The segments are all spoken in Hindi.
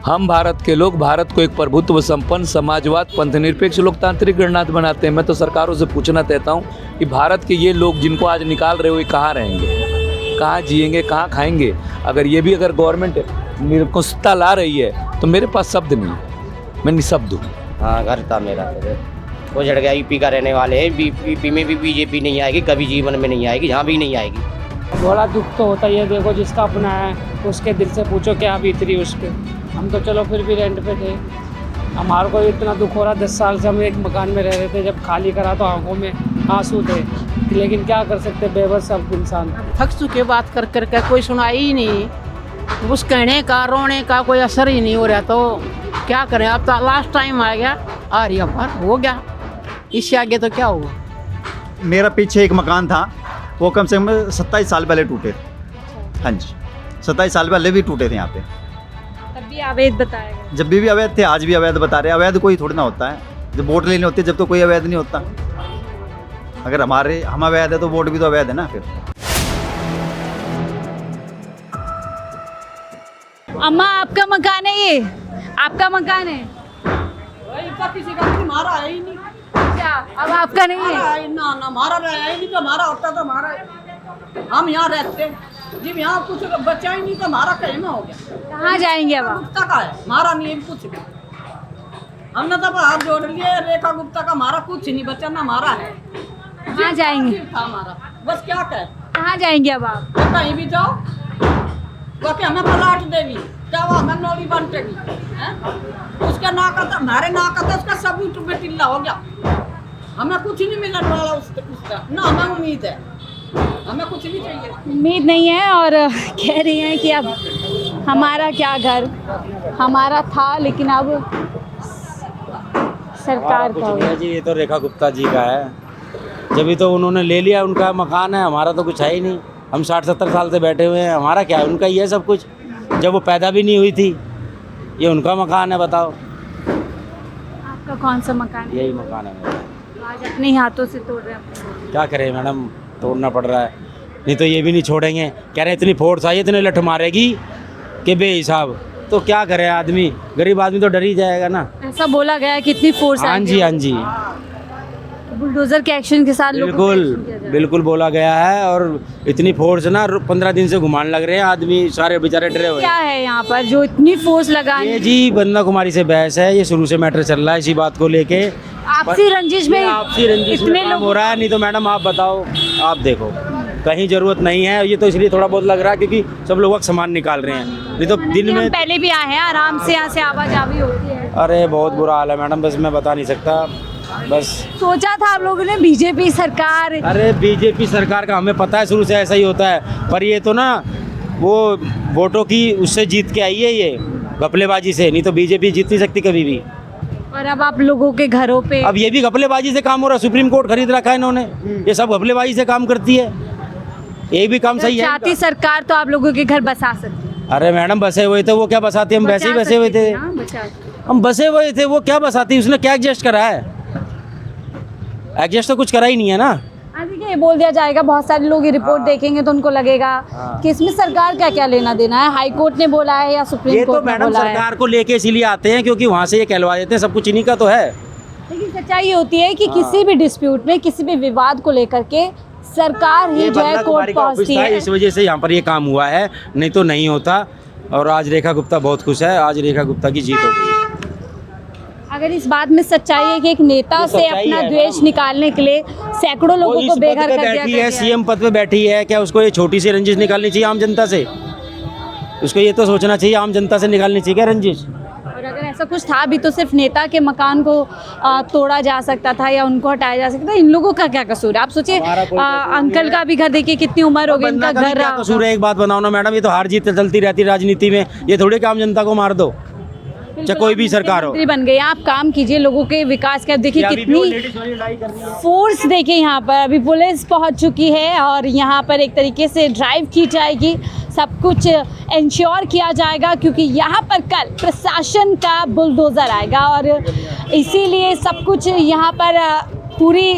हम भारत के लोग भारत को एक प्रभुत्व संपन्न समाजवाद पंथनिरपेक्ष लोकतांत्रिक गणराज्य बनाते हैं। मैं तो सरकारों से पूछना चाहता हूँ कि भारत के ये लोग जिनको आज निकाल रहे हो ये कहाँ रहेंगे, कहाँ जिएंगे, कहाँ खाएंगे? अगर ये भी अगर गवर्नमेंट निरंकुशता ला रही है तो मेरे पास शब्द नहीं है, मैं निशब्द हूँ। हाँ, घर था मेरा, वो चढ़ गया। यूपी का रहने वाले हैं, यूपी में भी बीजेपी नहीं आएगी, कभी जीवन में नहीं आएगी, जहाँ भी नहीं आएगी। बड़ा दुख तो होता ही है। देखो जिसका अपना है उसके दिल से पूछो क्या बीत रही उसके। हम तो चलो फिर भी रेंट पे थे, हमारे को इतना दुख हो रहा। 10 साल से हम एक मकान में रह रहे थे, जब खाली करा तो आंखों में आंसू थे, लेकिन क्या कर सकते, बेबस सब इंसान। थक चुके बात कर कर के, कोई सुनाई ही नहीं, उस कहने का रोने का कोई असर ही नहीं हो रहा। तो क्या करें, अब तो लास्ट टाइम आ गया, आ रही पर हो गया, इससे आगे तो क्या हुआ। मेरा पीछे एक मकान था, वो कम से कम 27 साल पहले टूटे थे। हाँ जी, 27 साल पहले भी टूटे थे यहाँ पे। तब भी अवैध बताया गया। जब भी अवैध थे, आज भी अवैध बता रहे हैं। अवैध कोई थोड़ी ना होता है, जब वोट लेने होती है जब तो कोई अवैध नहीं होता। अगर हम अवैध है तो वोट भी तो अवैध है ना फिर। अम्मा आपका मकान है ये? आपका मकान है? किसी का नहीं, हमारा है ही नहीं। क्या अब आपका नहीं है? ना ना, हमारा है ही नहीं, तो हमारा होता तो हमारा, हम यहाँ रहते जब यहाँ कुछ बचा ही नहीं तो हमारा कहीं ना हो गया। कहाँ जाएंगे अब आप? गुप्ता का है, हमारा नहीं है कुछ भी। हमने तो हाथ जोड़ लिए, रेखा गुप्ता का हमारा कुछ नहीं बचा, ना हमारा है। कहाँ जाएंगे? था हमारा, बस क्या कहे। कहाँ जाएंगे अब आप? तो कहीं भी जाओ, बाकी हमें पलाट देगी, क्या वो हमें नौरी बंटेगी, उसका ना करता, हमारे ना करता, उसका सबूत में टिल्ला हो गया। हमें कुछ नहीं मिलने वाला उसका, ना हमें उम्मीद है, हमें कुछ नहीं चाहिए। उम्मीद नहीं है और कह रही हैं कि अब हमारा क्या घर, हमारा था लेकिन अब सरकार का हो गया। जी ये तो रेखा गुप्ता जी का है, जब भी तो उन्होंने ले लिया, उनका मकान है, हमारा तो कुछ है ही नहीं। हम 60-70 साल से बैठे हुए हैं, हमारा क्या है, उनका ही है सब कुछ। जब वो पैदा भी नहीं हुई थी, ये उनका मकान है, बताओ। आपका कौन सा मकान है? यही मकान है मेरा। आज अपने हाथों से तोड़ रहे हैं। क्या करें मैडम, तोड़ना पड़ रहा है, नहीं तो ये भी नहीं छोड़ेंगे। कह रहे इतनी फोर्स आई, इतने लठ मारेगी कि बेहिसाब, तो क्या करे आदमी, गरीब आदमी तो डर ही जाएगा ना। ऐसा बोला गया है कितनी फोर्स। हाँ जी, हाँ जी, बुलडोजर के एक्शन के साथ लोगों को एक्शन किया जा रहा है। बिल्कुल बोला गया है। और इतनी फोर्स ना 15 दिन से घुमाने लग रहे हैं आदमी, सारे बेचारे डरे हुए। क्या है यहाँ पर जो इतनी फोर्स लगाने? ये जी बंदा कुमारी से बहस है, ये शुरू से मैटर चल रहा है इसी बात को लेके। आपसी रंजिश में आपसी रंजिश इतने में काम लोग हो रहा है। नहीं तो मैडम आप बताओ, आप देखो कहीं जरूरत नहीं है, ये तो इसलिए थोड़ा बहुत लग रहा है क्योंकि सब लोग वक्त सामान निकाल रहे हैं, नहीं तो दिन में। हम पहले भी आए हैं, आराम से यहाँ से आवाजाही होती है। अरे बहुत बुरा हाल है मैडम, बस मैं बता नहीं सकता। बस सोचा था आप लोगों ने बीजेपी सरकार। अरे बीजेपी सरकार का हमें पता है, शुरू से ऐसा ही होता है, पर ये तो ना वो वोटों की उससे जीत के आई है, ये घपलेबाजी से, नहीं तो बीजेपी जीत नहीं सकती कभी भी। और अब आप लोगों के घरों पे अब ये भी घपलेबाजी से काम हो रहा है, सुप्रीम कोर्ट खरीद रखा है इन्होंने, ये सब घपलेबाजी से काम करती है, ये भी काम सही है। चाहती सरकार तो आप लोगों के घर बसा सकती है। अरे मैडम बसे हुए थे, वो क्या बसाती, हम वैसे ही बसे हुए थे, हम बसे हुए थे, वो क्या बसाती, उसने क्या एडजस्ट करा है? एडजस्ट तो कुछ करा ही नहीं है ना। देखिए ये बोल दिया जाएगा, बहुत सारे लोग ये रिपोर्ट देखेंगे तो उनको लगेगा कि इसमें सरकार का क्या लेना देना है, हाई कोर्ट ने बोला है या सुप्रीम ये तो कोर्ट ने मैडम बोला है। सरकार को लेके इसीलिए आते हैं क्योंकि वहाँ से ये कहलवा देते हैं, सब कुछ इन्हीं का तो है। लेकिन सच्चाई ये होती है कि किसी भी डिस्प्यूट में, किसी भी विवाद को लेकर के सरकार ही जो है कोर्ट पहुंचती है। इस वजह से यहाँ पर ये काम हुआ है, नहीं तो नहीं होता। और आज रेखा गुप्ता बहुत खुश है, आज रेखा गुप्ता की जीत हो गई। अगर इस बात में सच्चाई है कि एक नेता से अपना द्वेष निकालने के लिए सैकड़ों लोगों को बेघर कर दिया बैठी है, सीएम पद पे बैठी है, क्या उसको ये छोटी सी रंजिश निकालनी चाहिए आम जनता से? उसको ये तो सोचना चाहिए आम जनता से निकालनी चाहिए क्या रंजिश? और अगर ऐसा कुछ था भी तो सिर्फ नेता के मकान को तोड़ा जा सकता था या उनको हटाया जा सकता था। इन लोगों का क्या कसूर है? आप सोचिए, अंकल का भी घर देखिए, कितनी उम्र हो गई, इनका घर क्या कसूर है? एक बात बनाओ ना मैडम, ये तो हार जीत चलती रहती है राजनीति में, ये थोड़ी कि आम जनता को मार दो, चाहे कोई भी सरकार हो। बन गई, आप काम कीजिए, लोगों के विकास का देखिए कितनी फोर्स। देखिए यहाँ पर अभी पुलिस पहुँच चुकी है और यहाँ पर एक तरीके से ड्राइव की जाएगी, सब कुछ इंश्योर किया जाएगा क्योंकि यहाँ पर कल प्रशासन का बुलडोज़र आएगा और इसीलिए सब कुछ यहाँ पर पूरी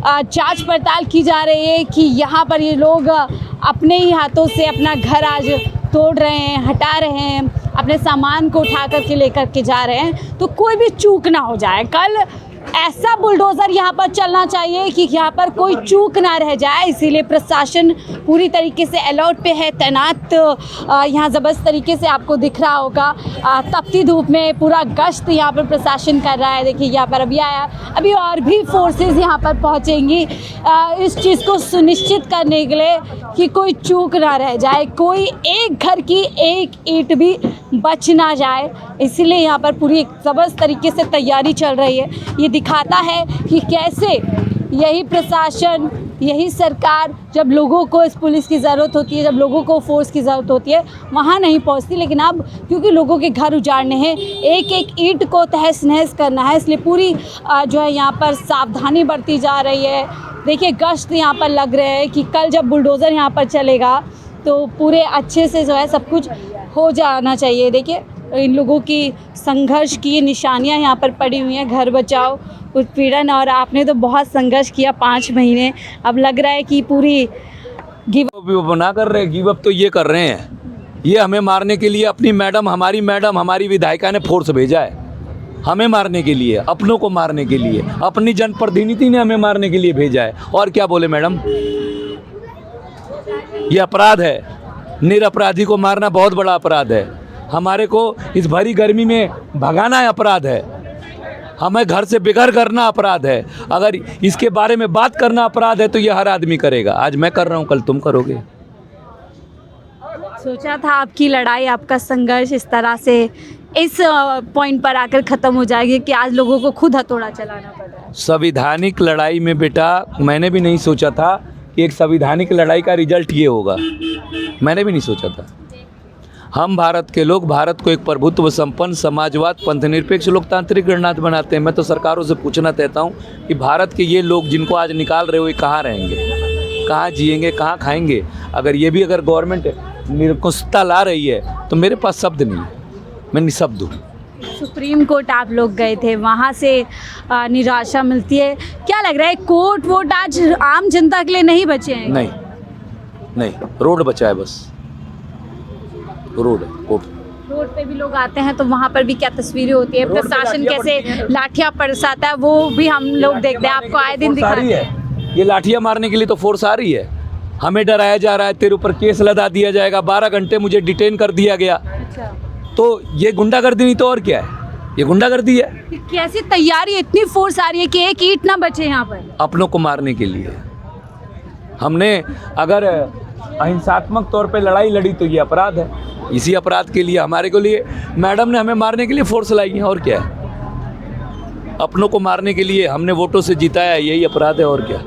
जांच पड़ताल की जा रही है कि यहाँ पर ये लोग अपने ही हाथों से अपना घर आज तोड़ रहे हैं, हटा रहे हैं। अपने सामान को उठा करके लेकर के जा रहे हैं, तो कोई भी चूक ना हो जाए। कल ऐसा बुलडोज़र यहाँ पर चलना चाहिए कि यहाँ पर कोई चूक ना रह जाए, इसीलिए प्रशासन पूरी तरीके से अलर्ट पे है, तैनात यहाँ ज़बरदस्त तरीके से आपको दिख रहा होगा। तपती धूप में पूरा गश्त यहाँ पर प्रशासन कर रहा है। देखिए यहाँ पर अभी आया, अभी और भी फोर्सेस यहाँ पर पहुँचेंगी इस चीज़ को सुनिश्चित करने के लिए कि कोई चूक ना रह जाए, कोई एक घर की एक ईंट भी बच ना जाए। इसलिए यहाँ पर पूरी ज़बरदस्त तरीके से तैयारी चल रही है। ये दिखाता है कि कैसे यही प्रशासन, यही सरकार जब लोगों को इस पुलिस की ज़रूरत होती है, जब लोगों को फोर्स की ज़रूरत होती है, वहाँ नहीं पहुँचती। लेकिन अब क्योंकि लोगों के घर उजाड़ने हैं, एक एक ईंट को तहस नहस करना है, इसलिए पूरी जो है यहाँ पर सावधानी बरती जा रही है। देखिए गश्त यहाँ पर लग रहे हैं कि कल जब बुलडोज़र यहाँ पर चलेगा तो पूरे अच्छे से जो है सब कुछ हो जाना चाहिए। देखिए इन लोगों की संघर्ष की निशानियां यहाँ पर पड़ी हुई हैं, घर बचाओ उत्पीड़न, और आपने तो बहुत संघर्ष किया 5 महीने, अब लग रहा है कि पूरी गिव अप ना कर रहे, गिव अप तो ये कर रहे हैं। ये हमें मारने के लिए अपनी मैडम, हमारी विधायिका ने फोर्स भेजा है हमें मारने के लिए, अपनों को मारने के लिए, अपनी जनप्रतिनिधि ने हमें मारने के लिए भेजा है। और क्या बोले मैडम, ये अपराध है, निरपराधी को मारना बहुत बड़ा अपराध है। हमारे को इस भरी गर्मी में भगाना अपराध है, हमें घर से बेघर करना अपराध है। अगर इसके बारे में बात करना अपराध है तो ये हर आदमी करेगा। आज मैं कर रहा हूँ, कल तुम करोगे। सोचा था आपकी लड़ाई, आपका संघर्ष इस तरह से इस पॉइंट पर आकर ख़त्म हो जाएगी कि आज लोगों को खुद हथौड़ा चलाना पड़ रहा है। संवैधानिक लड़ाई में बेटा मैंने भी नहीं सोचा था कि एक संवैधानिक लड़ाई का रिजल्ट ये होगा, मैंने भी नहीं सोचा था। हम भारत के लोग भारत को एक प्रभुत्व संपन्न समाजवाद पंथनिरपेक्ष लोकतांत्रिक गणराज्य बनाते हैं। मैं तो सरकारों से पूछना चाहता हूँ कि भारत के ये लोग जिनको आज निकाल रहे हो ये कहाँ रहेंगे, कहाँ जिएंगे, कहाँ खाएंगे। अगर ये भी अगर गवर्नमेंट निरंकुशता ला रही है तो मेरे पास शब्द नहीं है, मैं निशब्द हूँ। सुप्रीम कोर्ट आप लोग गए थे, वहाँ से निराशा मिलती है, क्या लग रहा है कोर्ट वोट आज आम जनता के लिए नहीं बचे हैं? नहीं, रोड बचा है, बस रोड है। रोड पे भी लोग आते हैं तो वहाँ पर भी क्या तस्वीरें होती है, प्रशासन कैसे लाठियाँ बरसाता है वो भी हम लोग देखते हैं, आपको आए दिन दिखा रही है। ये लाठियाँ मारने के लिए तो फोर्स आ रही है, हमें डराया जा रहा है, तेरे ऊपर केस लदा दिया जाएगा, 12 घंटे मुझे डिटेन कर दिया गया। अच्छा। तो ये गुंडागर्दी नहीं तो और क्या है, ये गुंडागर्दी है। कैसी तैयारी, इतनी फोर्स आ रही है कि एक ईंट ना बचे यहाँ पर अपनों को मारने के लिए। हमने अगर अहिंसात्मक तौर पे लड़ाई लड़ी तो ये अपराध है। इसी अपराध के लिए हमारे को लिए मैडम ने हमें मारने के लिए फोर्स लाई है, और क्या है। अपनों को मारने के लिए हमने वोटों से जिताया, यही अपराध है, और क्या।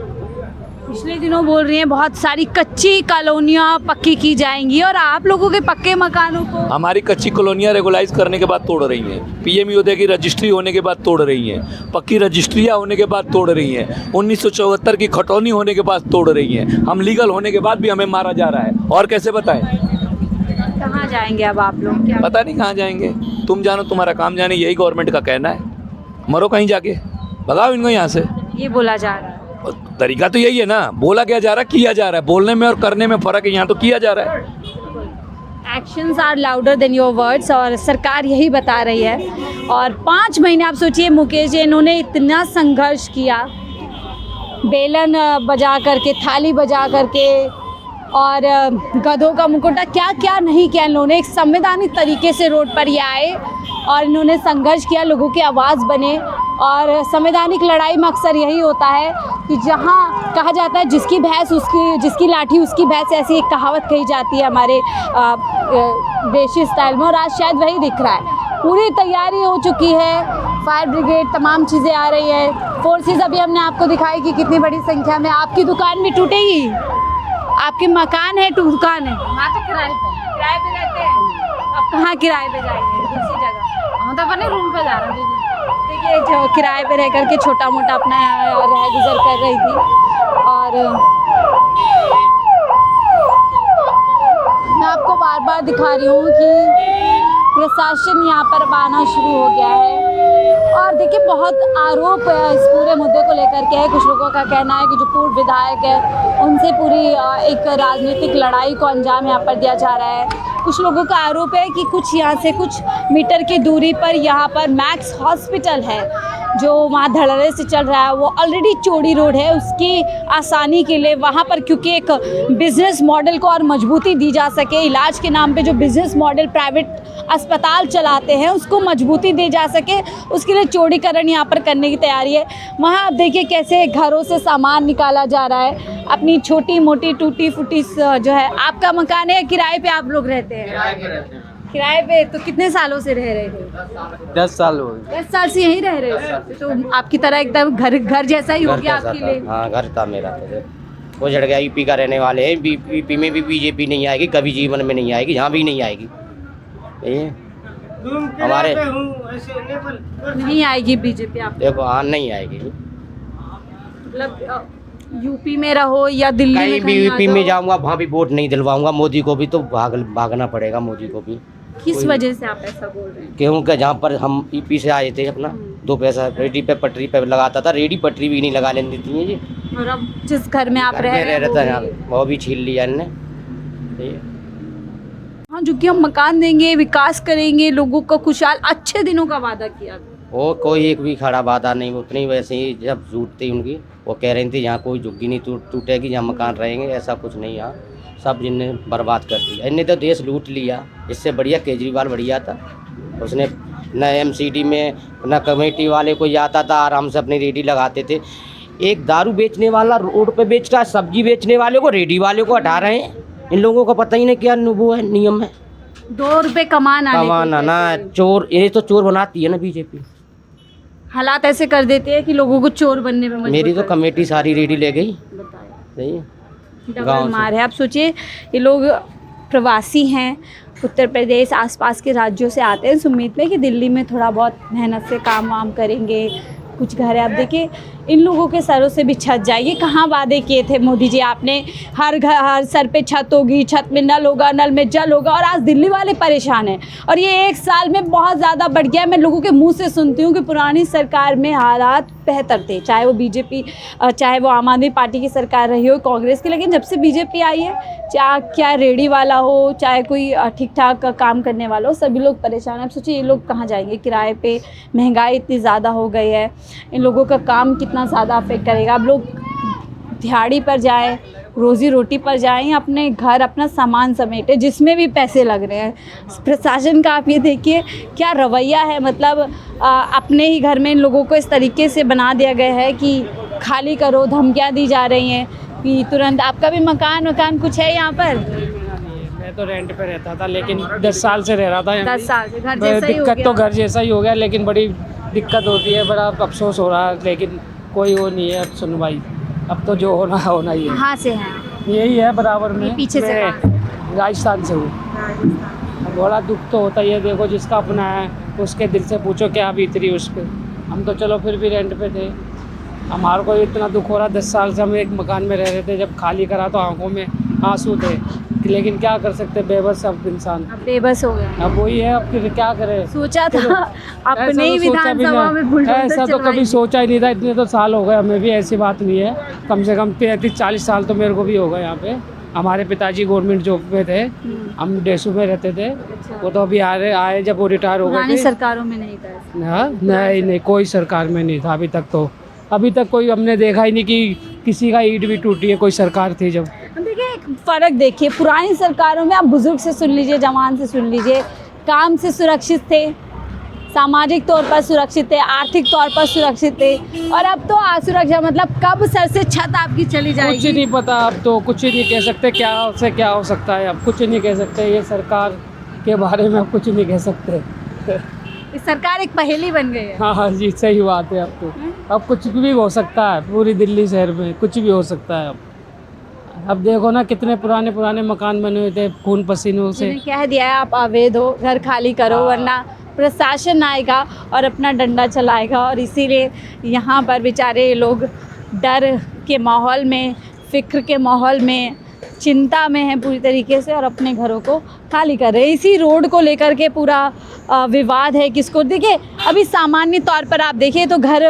पिछले दिनों बोल रही हैं बहुत सारी कच्ची कॉलोनियाँ पक्की की जाएंगी और आप लोगों के पक्के मकानों को हमारी कच्ची कॉलोनियाँ रेगुलाइज करने के बाद तोड़ रही हैं, पीएमयूडी की रजिस्ट्री होने के बाद तोड़ रही हैं, पक्की रजिस्ट्रियाँ होने के बाद तोड़ रही हैं, 1974 की खटौनी होने के बाद तोड़ रही हैं। हम लीगल होने के बाद भी हमें मारा जा रहा है, और कैसे बताएं। कहाँ जाएंगे अब आप लोग, क्या पता नहीं कहाँ जाएंगे, तुम जानो, तुम्हारा काम जाने, यही गवर्नमेंट का कहना है। मरो कहीं जाके, भगाओ इनको यहाँ से, ये बोला जा रहा है। तरीका तो यही है ना, बोला क्या जा रहा है, किया जा रहा है। बोलने में और करने में फ़र्क है, यहाँ तो किया जा रहा है। Actions are louder than your words, और सरकार यही बता रही है। और 5 महीने आप सोचिए मुकेश जी, इन्होंने इतना संघर्ष किया, बेलन बजा करके, थाली बजा करके, और गधों का मुकुटा, क्या क्या नहीं किया इन्होंने। एक संवैधानिक तरीके से रोड पर ये आए और इन्होंने संघर्ष किया, लोगों की आवाज़ बने। और संवैधानिक लड़ाई में अक्सर यही होता है कि जहाँ कहा जाता है जिसकी भैंस उसकी, जिसकी लाठी उसकी भैंस, ऐसी एक कहावत कही जाती है हमारे देशी स्टाइल में, और आज शायद वही दिख रहा है। पूरी तैयारी हो चुकी है, फायर ब्रिगेड, तमाम चीज़ें आ रही है, फोर्सेस अभी हमने आपको दिखाई कि कितनी बड़ी संख्या में। आपकी दुकान भी टूटेगी, आपके मकान है, दुकान है, वहाँ तो किराए पे रहते हैं। अब कहाँ किराए पे जाएंगे, दूसरी जगह, हम तो अपने रूम पे जा रहे हैं। देखिए जो किराए पे रह करके छोटा मोटा अपना रह गुजर कर रही थी, और मैं आपको बार बार दिखा रही हूँ कि प्रशासन यहाँ पर अब आना शुरू हो गया है। और देखिए बहुत आरोप इस पूरे मुद्दे को लेकर के है। कुछ लोगों का कहना है कि जो पूर्व विधायक है उनसे पूरी एक राजनीतिक लड़ाई को अंजाम यहाँ पर दिया जा रहा है। कुछ लोगों का आरोप है कि कुछ यहाँ से कुछ मीटर की दूरी पर यहाँ पर मैक्स हॉस्पिटल है जो वहाँ धड़ल्ले से चल रहा है। वो ऑलरेडी चौड़ी रोड है, उसकी आसानी के लिए वहाँ पर क्योंकि एक बिजनेस मॉडल को और मजबूती दी जा सके, इलाज के नाम पे जो बिजनेस मॉडल प्राइवेट अस्पताल चलाते हैं उसको मजबूती दी जा सके, उसके लिए चौड़ीकरण यहाँ पर करने की तैयारी है। वहाँ आप देखिए कैसे घरों से सामान निकाला जा रहा है, अपनी छोटी मोटी टूटी फूटी जो है। आपका मकान है, किराए पे आप लोग रहते हैं? किराए पे। तो कितने सालों से रह रहे थे? 10 साल हो गए। 10 साल से यहीं रह रहे हो? तो आपकी तरह एकदम घर जैसा ही हो गया आपके लिए? हाँ, घर था मेरा। वो झड़ गया। यूपी का रहने वाले हैं, यूपी में भी बीजेपी नहीं आएगी, कभी जीवन में नहीं आएगी, यहाँ भी नहीं आएगी। ये हमारे नहीं आएगी बीजेपी? आप देखो, हाँ नहीं आएगी। मतलब यूपी में रहो या दिल्ली में, कहीं भी यूपी में जाऊंगा वहाँ भी वोट नहीं दिलवाऊंगा। मोदी को भी तो भागना पड़ेगा, मोदी को भी। किस वजह से आप ऐसा बोल रहे हैं? क्योंकि जहाँ पर हम यूपी से आए थे, अपना 2 पैसा रेडी पे पटरी पे लगाता था, रेडी पटरी भी नहीं लगा लेने देती है जी। और अब जिस घर में आप रह रहे हैं वो भी छीन लिया इनने। हाँ, जो कि हम मकान देंगे, विकास करेंगे, लोगों का खुशहाल, अच्छे दिनों का वादा किया। वो कोई एक भी खड़ा वादा नहीं, उतनी वैसे ही जब झूठ थी उनकी, वो कह रही थी यहाँ कोई झुग्गी नहीं टूटेगी, यहाँ मकान रहेंगे, ऐसा कुछ नहीं। यहाँ सब जिनने बर्बाद कर दिया, इनने तो देश लूट लिया। इससे बढ़िया केजरीवाल बढ़िया था, उसने न एमसीडी में न कमेटी वाले कोई आता था, आराम से अपनी रेडी लगाते थे। एक दारू बेचने वाला रोड पे बेच रहा है, सब्जी बेचने वाले को, रेडी वाले को हटा रहे हैं। इन लोगों को पता ही नहीं क्या वो है, नियम है। 2 रुपए कमाना ना, चोर, ये तो चोर बनाती है ना बीजेपी। हालात ऐसे कर देते हैं कि लोगों को चोर बनने में मजबूर मेरी तो कर कमेटी सारी रेडी ले गई। बताइए, सही डबल मार है। आप सोचिए, ये लोग प्रवासी हैं, उत्तर प्रदेश आसपास के राज्यों से आते हैं इस उम्मीद में कि दिल्ली में थोड़ा बहुत मेहनत से काम वाम करेंगे, कुछ घर है। आप देखिए इन लोगों के सरों से भी छत जाएगी। कहाँ वादे किए थे मोदी जी आपने, हर घर हर सर पे छत होगी, छत में नल होगा, नल में जल होगा, और आज दिल्ली वाले परेशान हैं। और ये 1 साल में बहुत ज़्यादा बढ़ गया। मैं लोगों के मुंह से सुनती हूँ कि पुरानी सरकार में हालात बेहतर थे, चाहे वो बीजेपी, चाहे वो आम आदमी पार्टी की सरकार रही हो, कांग्रेस की। लेकिन जब से बीजेपी आई है, चाहे रेडी वाला हो, चाहे कोई ठीक ठाक काम करने वाला हो, सभी लोग परेशान हैं। अब सोचिए ये लोग कहाँ जाएंगे? किराए पे महंगाई इतनी ज़्यादा हो गई है, इन लोगों का काम कितना ज़्यादा अफेक्ट करेगा। अब लोग दिहाड़ी पर जाएं, रोज़ी रोटी पर जाएं, अपने घर अपना सामान समेटें, जिसमें भी पैसे लग रहे हैं। प्रशासन का आप ये देखिए क्या रवैया है। मतलब अपने ही घर में इन लोगों को इस तरीके से बना दिया गया है कि खाली करो, धमकियाँ दी जा रही हैं कि तुरंत। आपका भी मकान कुछ है यहाँ पर? मैं तो रेंट पे रहता था, लेकिन 10 साल से रह रहा था। 10 साल से घर जैसा ही हो दिक्कत गया। तो घर जैसा ही हो गया, लेकिन बड़ी दिक्कत होती है, बड़ा अफसोस हो रहा है, लेकिन कोई वो नहीं है सुनवाई। अब तो जो होना ही है। कहाँ से हैं? यही है बराबर में। पीछे से मैं राजस्थान से हूँ। बड़ा दुख तो होता ही है। देखो, जिसका अपना है उसके दिल से पूछो क्या बीत रही उस पर। हम तो चलो फिर भी रेंट पे थे, हमारे को इतना दुख हो रहा। 10 साल से हम एक मकान में रह रहे थे, जब खाली करा तो आंखों में आंसू थे, लेकिन क्या कर सकते, बेबस अब इंसान। अब बेबस हो गए। अब वही है, अब फिर क्या करें। सोचा था अपने ही विधानसभा में बुलडोजर ऐसा तो कभी सोचा ही नहीं था। इतने तो साल हो गए, हमें भी ऐसी बात नहीं है। कम से कम 33-40 साल तो मेरे को भी हो गए यहाँ पे। हमारे पिताजी गवर्नमेंट जॉब पे थे, हम डेसू में रहते थे। वो तो अभी आए जब वो रिटायर हो गए पुरानी थे। सरकारों में नहीं था। हाँ, नहीं, कोई सरकार में नहीं था अभी तक कोई हमने देखा ही नहीं कि किसी का ईंट भी टूटी है। कोई सरकार थी जब। देखिए एक फ़र्क देखिए, पुरानी सरकारों में आप बुजुर्ग से सुन लीजिए, जवान से सुन लीजिए, काम से सुरक्षित थे, सामाजिक तौर पर सुरक्षित थे, आर्थिक तौर पर सुरक्षित थे। और अब तो असुरक्षा, मतलब कब सर से छत आपकी चली जाएगी कुछ नहीं पता। अब तो कुछ ही नहीं कह सकते, क्या से क्या हो सकता है। अब कुछ नहीं कह सकते, ये सरकार के बारे में अब कुछ नहीं कह सकते। इस सरकार एक पहेली बन गई है। हाँ जी, सही बात है। अब कुछ भी हो सकता है, पूरी दिल्ली शहर में कुछ भी हो सकता है। अब देखो ना, कितने पुराने मकान बने हुए थे खून पसीनों से। कह दिया है आप अवैध हो, घर खाली करो, वरना प्रशासन आएगा और अपना डंडा चलाएगा। और इसीलिए यहाँ पर बेचारे लोग डर के माहौल में, फिक्र के माहौल में, चिंता में हैं पूरी तरीके से और अपने घरों को खाली कर रहे हैं। इसी रोड को लेकर के पूरा विवाद है। किसको देखिए, अभी सामान्य तौर पर आप देखिए तो घर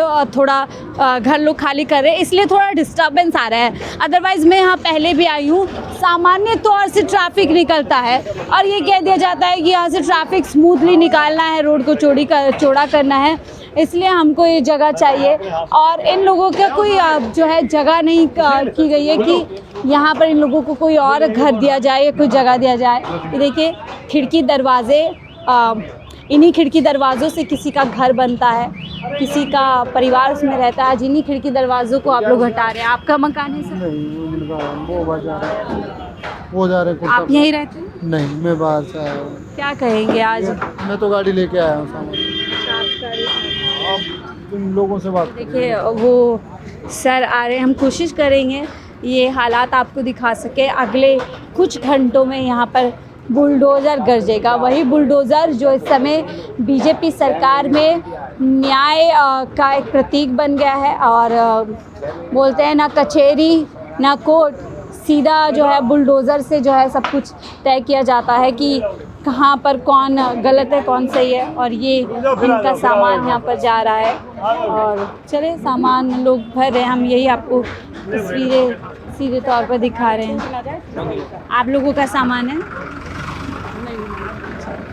घर लोग खाली कर रहे हैं, इसलिए थोड़ा डिस्टर्बेंस आ रहा है। अदरवाइज़ मैं यहाँ पहले भी आई हूँ, सामान्य तौर से ट्रैफिक निकलता है और ये कह दिया जाता है कि यहाँ से ट्रैफिक स्मूथली निकालना है, रोड को चौड़ा करना है, इसलिए हमको ये जगह चाहिए। और इन लोगों का कोई जो है जगह नहीं की गई है कि यहाँ पर इन लोगों को कोई और घर दिया जाए या कोई जगह दिया जाए। ये देखिए खिड़की दरवाजे, इन्हीं खिड़की दरवाज़ों से किसी का घर बनता है, किसी का परिवार उसमें रहता है। जिन्हीं खिड़की दरवाज़ों को आप लोग हटा रहे हैं। आपका मकान है सर? वो जा रहे हैं। आप यहीं रहते हैं? नहीं, मैं बाहर से आया हूँ। क्या कहेंगे आज? मैं तो गाड़ी लेके आया हूँ सामान। आप इन लोगों से बात देखिए वो सर आ रहे हैं, हम कोशिश करेंगे ये हालात आपको दिखा सके। अगले कुछ घंटों में यहाँ पर बुलडोज़र गरजेगा, वही बुलडोज़र जो इस समय बीजेपी सरकार में न्याय का एक प्रतीक बन गया है। और बोलते हैं ना कचहरी ना कोर्ट, सीधा जो है बुलडोज़र से जो है सब कुछ तय किया जाता है कि कहाँ पर कौन गलत है कौन सही है। और ये इनका सामान यहाँ पर जा रहा है और चले सामान लोग भर रहे हैं। हम यही आपको तस्वीरें सीधे तौर पर दिखा रहे हैं। आप लोगों का सामान है?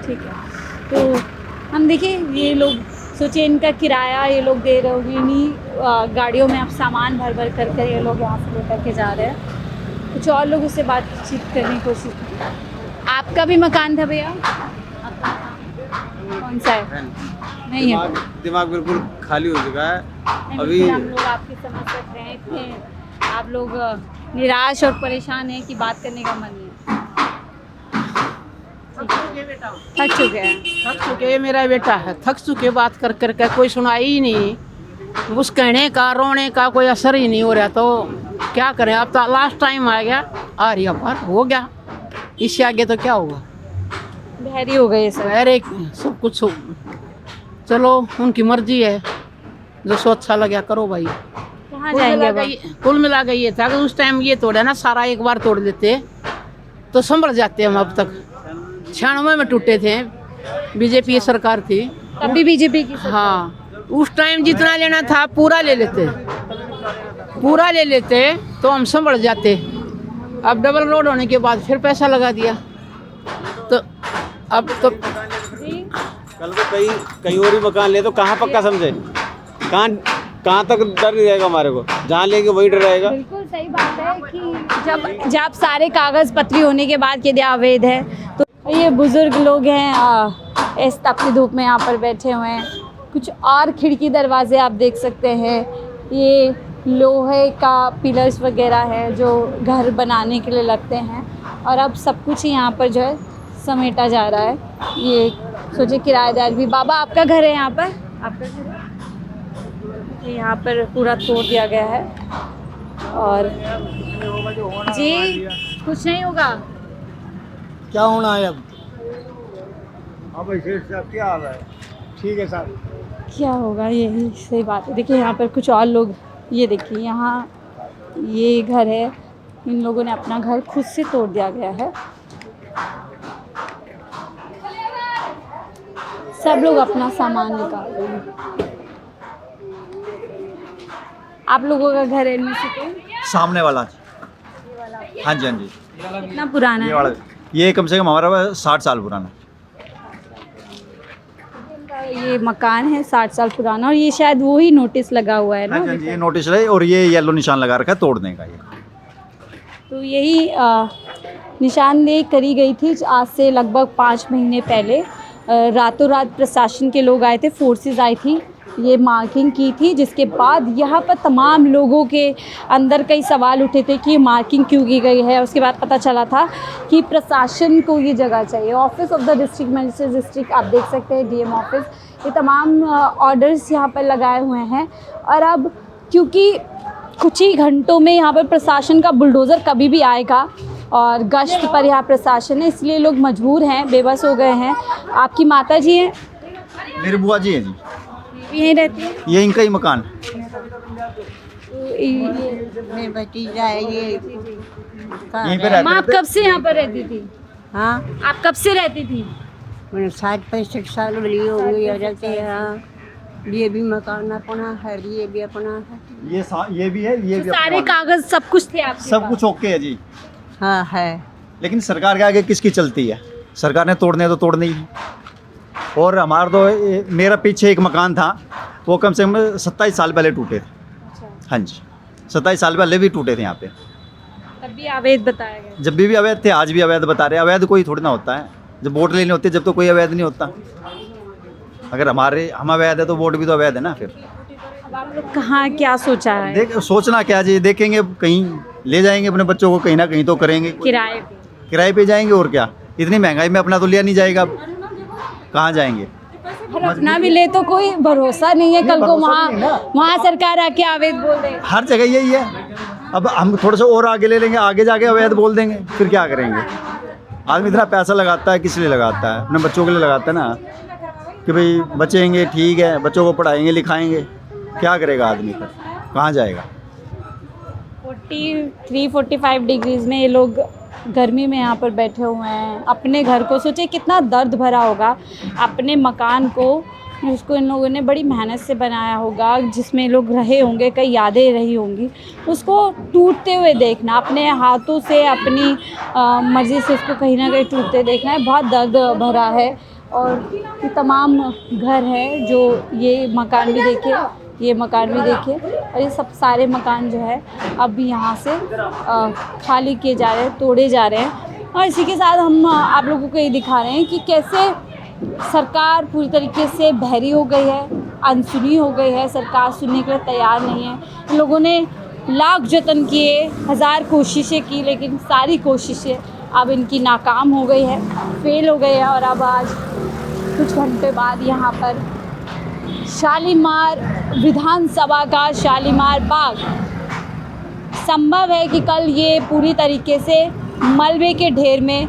ठीक है, तो हम देखिए ये लोग सोचिए इनका किराया ये लोग दे रहे होंगे, इन्हीं गाड़ियों में आप सामान भर भर कर ये लोग यहाँ से लेकर के जा रहे हैं। कुछ और लोगों से बातचीत करने की कोशिश। आपका भी मकान था भैया? कौन सा है? नहीं है। दिमाग बिल्कुल खाली हो चुका है अभी। हम लोग आपकी समझ सकते हैं, इतने आप लोग निराश और परेशान हैं कि बात करने का मन नहीं है। थक चुके हैं। मेरा बेटा है, थक चुके बात कर कर के, कोई सुनाई ही नहीं, उस कहने का रोने का कोई असर ही नहीं हो रहा। तो क्या करें, अब तो लास्ट टाइम आ गया, आ रही पर हो गया, इससे आगे तो क्या होगा। बहरी हो गई सर। अरे सब कुछ चलो उनकी मर्जी है, जो सो अच्छा लगा करो भाई। कहाँ जाएंगे? कुल मिला गई ये था कि उस टाइम ये तोड़ा ना, सारा एक बार तोड़ देते तो संभल जाते हम। अब तक 96 में टूटे थे, बीजेपी सरकार थी अभी बीजेपी की। हाँ, उस टाइम जितना लेना था पूरा ले लेते तो हम संभल जाते। अब डबल रोड होने के बाद फिर पैसा लगा दिया तो अब तो कल को कहीं और ही मकान ले तो कहाँ पक्का समझे, कहाँ तक डर रहेगा हमारे को, जहाँ लेंगे वही डर रहेगा। बिल्कुल सही बात है कि जब सारे कागज़ पत्री होने के बाद यदि अवैध है तो ये बुज़ुर्ग लोग हैं इस तपती धूप में यहाँ पर बैठे हुए हैं। कुछ और खिड़की दरवाजे आप देख सकते हैं, ये लोहे का पिलर्स वगैरह है जो घर बनाने के लिए लगते हैं और अब सब कुछ यहाँ पर जो है समेटा जा रहा है। ये सोचिए किराएदार भी। बाबा आपका घर है यहाँ पर? आपका घर है यहाँ पर पूरा तोड़ दिया गया है। और जी कुछ नहीं होगा। क्या होना है अब? क्या हाल है? ठीक है साहब, क्या होगा, यही सही बात है। देखिए यहाँ पर कुछ और लोग, ये देखिए यहाँ ये घर है, इन लोगों ने अपना घर खुद से तोड़ दिया गया है। सब लोग अपना सामान निकाल रहे हैं। आप लोगों का घर है इनमें से कोई? सामने वाला। हाँ जी हाँ जी। कितना पुराना ये है? वाला, ये कम से कम हमारा 60 साल पुराना। ये मकान है 60 साल पुराना और ये शायद वो ही नोटिस लगा हुआ है ना? हाँ जी, ये नोटिस है और ये येलो निशान लगा रखा है तोड़ने का। ये तो यही निशानदेही करी गई थी आज से लगभग 5 महीने पहले। रातों रात प्रशासन के लोग आए थे, फोर्सेस आई थी, ये मार्किंग की थी, जिसके बाद यहाँ पर तमाम लोगों के अंदर कई सवाल उठे थे कि ये मार्किंग क्यों की गई है। उसके बाद पता चला था कि प्रशासन को ये जगह चाहिए। Office of the district magistrate district आप देख सकते हैं, डीएम ऑफिस, ये तमाम ऑर्डर्स यहाँ पर लगाए हुए हैं। और अब क्योंकि कुछ ही घंटों में यहाँ पर प्रशासन का बुलडोज़र कभी भी आएगा और गश्त पर यहाँ प्रशासन है, इसलिए लोग मजबूर हैं, बेबस हो गए हैं। आपकी माता जी हैं? मेरी बुआ जी हैं जी। यहीं रहती है? ये इनका ही मकान। तो मेरा भतीजा है ये यहीं पे रहते माँ आप थे? कब से यहाँ पर रहती थी? हाँ आप कब से रहती थी? मैंने 60-65 साल वाली हो गई हो जाते हैं। ये भी मकान अपना है, ये भी अपना है। ये भी है, ये तो भी सारे अपना कागज सब कुछ थे आपके सब पास? कुछ ओके है जी। हाँ है। लेकिन सरकार के आगे किसकी चलती है? सरकार ने तोड़ने तो तोड़ने ही है। और हमारा तो मेरा पीछे एक मकान था, वो कम से कम 27 साल पहले टूटे थे। हाँ जी, 27 साल पहले भी टूटे थे यहाँ पे। तब भी अवैध बताया गया। जब भी अवैध थे, आज भी अवैध बता रहे हैं। अवैध कोई थोड़ी ना होता है। जब वोट लेने होते जब तो कोई अवैध नहीं होता। अगर हम अवैध है तो वोट भी तो अवैध है ना। फिर अब आप लोग कहाँ क्या सोचा है? देख सोचना क्या जी, देखेंगे कहीं ले जाएंगे अपने बच्चों को, कहीं ना कहीं तो करेंगे। किराए पे? किराए पे जाएंगे और क्या। इतनी महंगाई में अपना तो लिया नहीं जाएगा, अब कहाँ जाएंगे। और अपना भी ले तो कोई भरोसा नहीं है, कल को वहाँ सरकार आके अवैध बोल दे। हर जगह यही है। अब हम थोड़ा सा और आगे ले लेंगे, आगे जाके अवैध बोल देंगे, फिर क्या करेंगे। आदमी इतना पैसा लगाता है, किस लिए लगाता है? अपने बच्चों के लिए लगाता है ना, कि भाई बचेंगे, ठीक है, बच्चों को पढ़ाएंगे लिखाएंगे। क्या करेगा आदमी, फिर कहाँ जाएगा। 43-45 डिग्रीज में ये लोग गर्मी में यहाँ पर बैठे हुए हैं। अपने घर को सोचे कितना दर्द भरा होगा, अपने मकान को उसको इन लोगों ने बड़ी मेहनत से बनाया होगा, जिसमें लोग रहे होंगे, कई यादें रही होंगी, उसको टूटते हुए देखना, अपने हाथों से अपनी मर्ज़ी से उसको कहीं ना कहीं टूटते देखना है, बहुत दर्द भरा है। और ये तमाम घर हैं, जो ये मकान भी देखिए, ये मकान भी देखिए, और ये सब सारे मकान जो है अब यहाँ से खाली किए जा रहे हैं, तोड़े जा रहे हैं। और इसी के साथ हम आप लोगों को ये दिखा रहे हैं कि कैसे सरकार पूरी तरीके से बहरी हो गई है, अनसुनी हो गई है। सरकार सुनने के लिए तैयार नहीं है। इन लोगों ने लाख जतन किए, 1000 कोशिशें की, लेकिन सारी कोशिशें अब इनकी नाकाम हो गई है, फेल हो गई है। और अब आज कुछ घंटे बाद यहाँ पर शालीमार विधानसभा का शालीमार बाग, संभव है कि कल ये पूरी तरीके से मलबे के ढेर में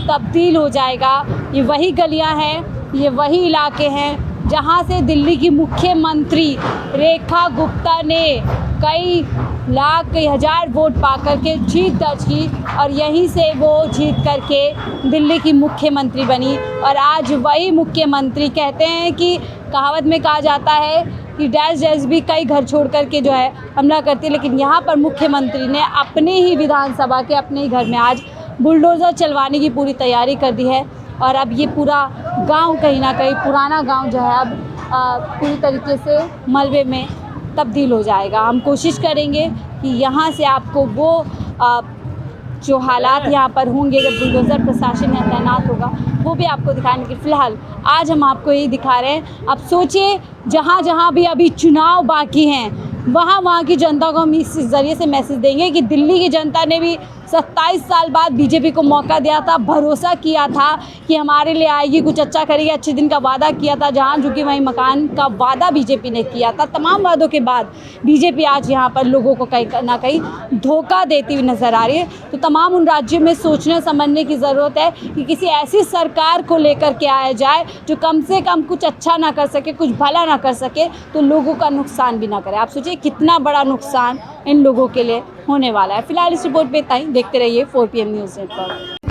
तब्दील हो जाएगा। ये वही गलियां हैं, ये वही इलाके हैं जहां से दिल्ली की मुख्यमंत्री रेखा गुप्ता ने कई लाख कई हज़ार वोट पा करके जीत दर्ज की, और यहीं से वो जीत करके दिल्ली की मुख्यमंत्री बनी। और आज वही मुख्यमंत्री, कहते हैं कि कहावत में कहा जाता है कि डैश डैश भी कई घर छोड़ करके जो है हमला करती है, लेकिन यहाँ पर मुख्यमंत्री ने अपने ही विधानसभा के अपने ही घर में आज बुलडोज़र चलवाने की पूरी तैयारी कर दी है। और अब ये पूरा गांव कहीं ना कहीं, पुराना गांव जो है, अब पूरी तरीके से मलबे में तब्दील हो जाएगा। हम कोशिश करेंगे कि यहाँ से आपको वो जो हालात यहाँ पर होंगे जब बुलडोज़र प्रशासन यहाँ तैनात होगा, वो भी आपको दिखाने की। फ़िलहाल आज हम आपको यही दिखा रहे हैं। अब सोचिए, जहाँ जहाँ भी अभी चुनाव बाकी हैं, वहाँ की जनता को हम इस ज़रिए से मैसेज देंगे कि दिल्ली की जनता ने भी 27 साल बाद बीजेपी को मौका दिया था, भरोसा किया था कि हमारे लिए आएगी, कुछ अच्छा करेगी, अच्छे दिन का वादा किया था। जहाँ झुकी वहीं मकान का वादा बीजेपी ने किया था। तमाम वादों के बाद बीजेपी आज यहाँ पर लोगों को कहीं ना कहीं धोखा देती हुई नज़र आ रही है। तो तमाम उन राज्यों में सोचने समझने की ज़रूरत है कि किसी ऐसी सरकार को लेकर के आया जाए जो कम से कम कुछ अच्छा ना कर सके, कुछ भला ना कर सके, तो लोगों का नुकसान भी ना करे। आप सोचिए कितना बड़ा नुकसान इन लोगों के लिए होने वाला है। फिलहाल इस रिपोर्ट पे इतना ही। देखते रहिए 4 PM न्यूज़ नेटवर्क।